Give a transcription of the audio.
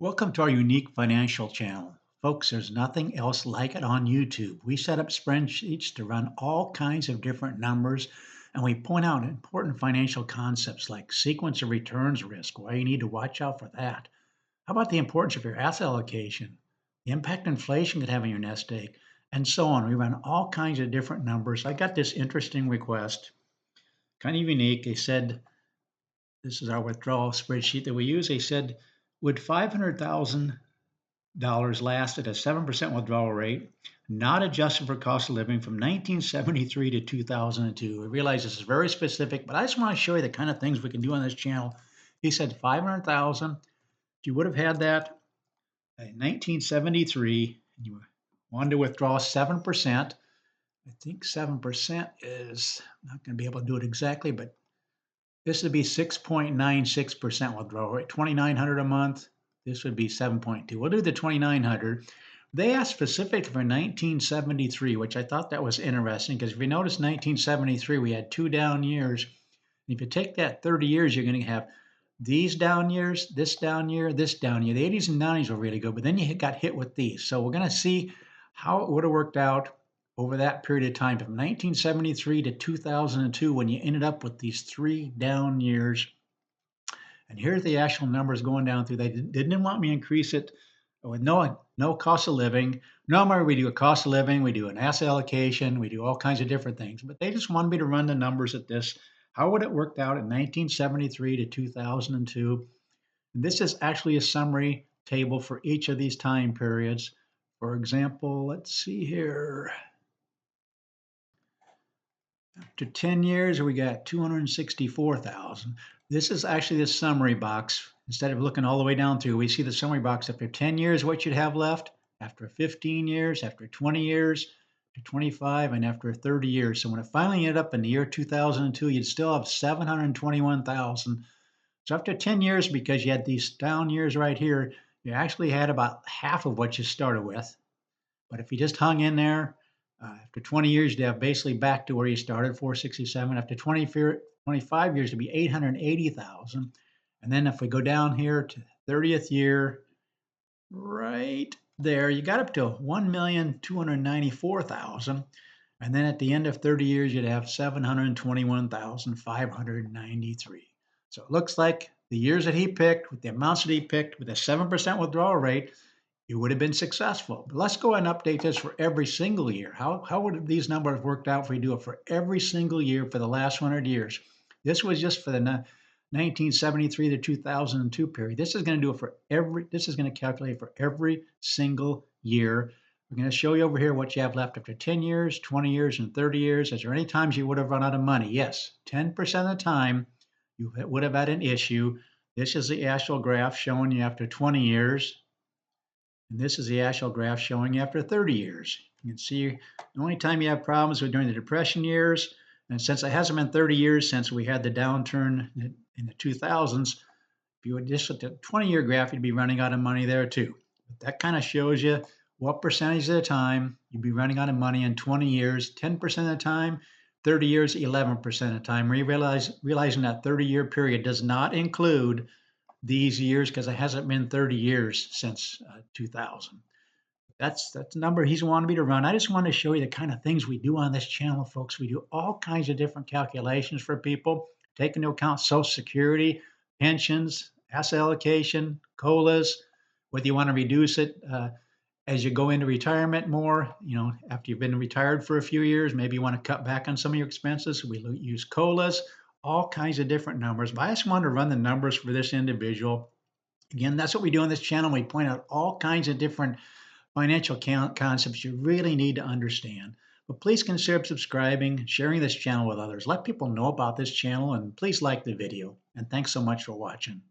Welcome to our unique financial channel. Folks, there's nothing else like it on YouTube. We set up spreadsheets to run all kinds of different numbers, and we point out important financial concepts like sequence of returns risk, why you need to watch out for that. How about the importance of your asset allocation, the impact inflation could have on your nest egg, and so on. We run all kinds of different numbers. I got this interesting request, kind of unique. They said, this is our withdrawal spreadsheet that we use. They said, would 500,000 dollars last at a 7% withdrawal rate, not adjusted for cost of living from 1973 to 2002. I realize this is very specific, but I just want to show you the kind of things we can do on this channel. He said 500,000. If you would have had that in 1973, and you wanted to withdraw 7%, I think 7% is, I'm not going to be able to do it exactly, but this would be 6.96% withdrawal rate, 2,900 a month. This would be 7.2. We'll do the 2,900. They asked specifically for 1973, which I thought that was interesting because if you notice 1973, we had two down years. If you take that 30 years, you're going to have these down years, this down year, this down year. The 80s and 90s were really good, but then you got hit with these. So we're going to see how it would have worked out over that period of time from 1973 to 2002 when you ended up with these three down years. And here's the actual numbers going down through. They didn't want me to increase it with no cost of living. Normally we do a cost of living, we do an asset allocation, we do all kinds of different things, but they just wanted me to run the numbers at this. How would it worked out in 1973 to 2002? And this is actually a summary table for each of these time periods. For example, let's see here. After 10 years, we got 264,000. This is actually the summary box. Instead of looking all the way down through, we see the summary box. After 10 years, what you'd have left, after 15 years, after 20 years, after 25, and after 30 years. So when it finally ended up in the year 2002, you'd still have 721,000. So after 10 years, because you had these down years right here, you actually had about half of what you started with. But if you just hung in there, after 20 years, you'd have basically back to where you started, 467. After 25 years, it'd be 880,000. And then if we go down here to 30th year, right there, you got up to 1,294,000. And then at the end of 30 years, you'd have 721,593. So it looks like the years that he picked, with the amounts that he picked, with a 7% withdrawal rate, you would have been successful. But let's go ahead and update this for every single year. How would these numbers worked out if we do it for every single year for the last 100 years? This was just for the 1973 to 2002 period. This is going to do it for this is going to calculate for every single year. We're going to show you over here what you have left after 10 years, 20 years, and 30 years. Is there any times you would have run out of money? Yes, 10% of the time you would have had an issue. This is the actual graph showing you after 20 years. And this is the actual graph showing you after 30 years. You can see the only time you have problems was during the Depression years. And since it hasn't been 30 years since we had the downturn in the 2000s, if you would just look at the 20-year graph, you'd be running out of money there too. But that kind of shows you what percentage of the time you'd be running out of money in 20 years, 10% of the time, 30 years, 11% of the time. Realizing that 30-year period does not include these years because it hasn't been 30 years since 2000. That's the number he's wanted me to run. I just want to show you the kind of things we do on this channel, folks. We do all kinds of different calculations for people, take into account Social Security, pensions, asset allocation, COLAs, whether you want to reduce it as you go into retirement more, after you've been retired for a few years, maybe you want to cut back on some of your expenses. We use COLAs, all kinds of different numbers, but I just wanted to run the numbers for this individual. Again, that's what we do on this channel. We point out all kinds of different financial concepts you really need to understand. But please consider subscribing, sharing this channel with others. Let people know about this channel, and please like the video. And thanks so much for watching.